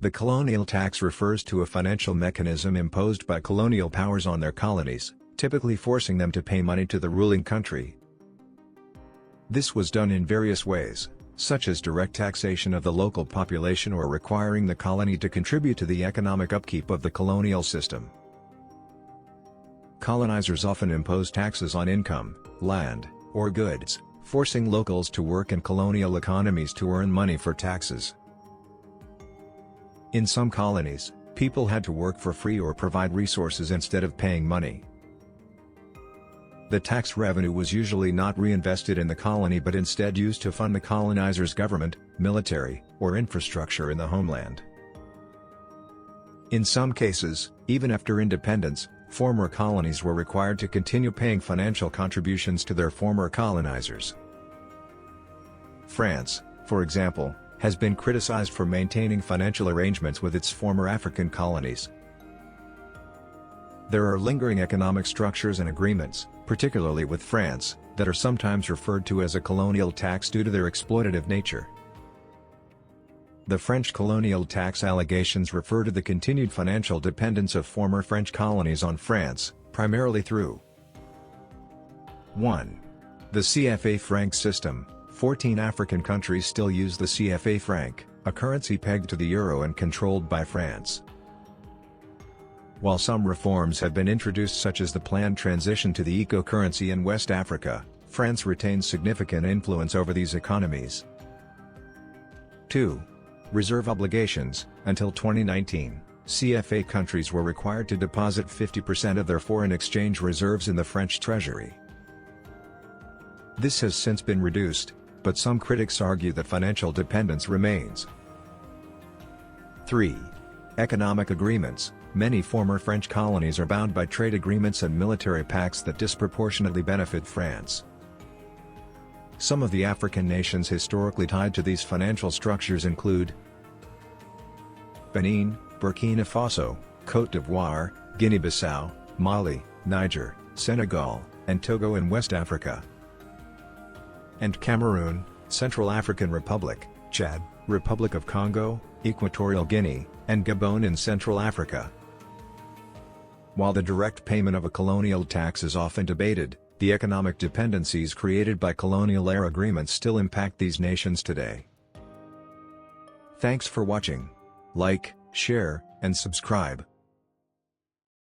The colonial tax refers to a financial mechanism imposed by colonial powers on their colonies, typically forcing them to pay money to the ruling country. This was done in various ways, such as direct taxation of the local population or requiring the colony to contribute to the economic upkeep of the colonial system. Colonizers often imposed taxes on income, land, or goods, forcing locals to work in colonial economies to earn money for taxes. In some colonies, people had to work for free or provide resources instead of paying money. The tax revenue was usually not reinvested in the colony but instead used to fund the colonizer's government, military, or infrastructure in the homeland. In some cases, even after independence, former colonies were required to continue paying financial contributions to their former colonizers. France, for example, has been criticized for maintaining financial arrangements with its former African colonies. There are lingering economic structures and agreements, particularly with France, that are sometimes referred to as a colonial tax due to their exploitative nature. The French colonial tax allegations refer to the continued financial dependence of former French colonies on France, primarily through 1. The CFA franc system. 14 African countries still use the CFA franc, a currency pegged to the euro and controlled by France. While some reforms have been introduced such as the planned transition to the eco-currency in West Africa, France retains significant influence over these economies. 2. Reserve obligations. Until 2019, CFA countries were required to deposit 50% of their foreign exchange reserves in the French treasury. This has since been reduced, but some critics argue that financial dependence remains. 3. Economic agreements. Many former French colonies are bound by trade agreements and military pacts that disproportionately benefit France. Some of the African nations historically tied to these financial structures include Benin, Burkina Faso, Côte d'Ivoire, Guinea-Bissau, Mali, Niger, Senegal, and Togo in West Africa, and Cameroon, Central African Republic, Chad, Republic of Congo, Equatorial Guinea, and Gabon in Central Africa. While the direct payment of a colonial tax is often debated, the economic dependencies created by colonial-era agreements still impact these nations today. Thanks for watching. Like, share, and subscribe.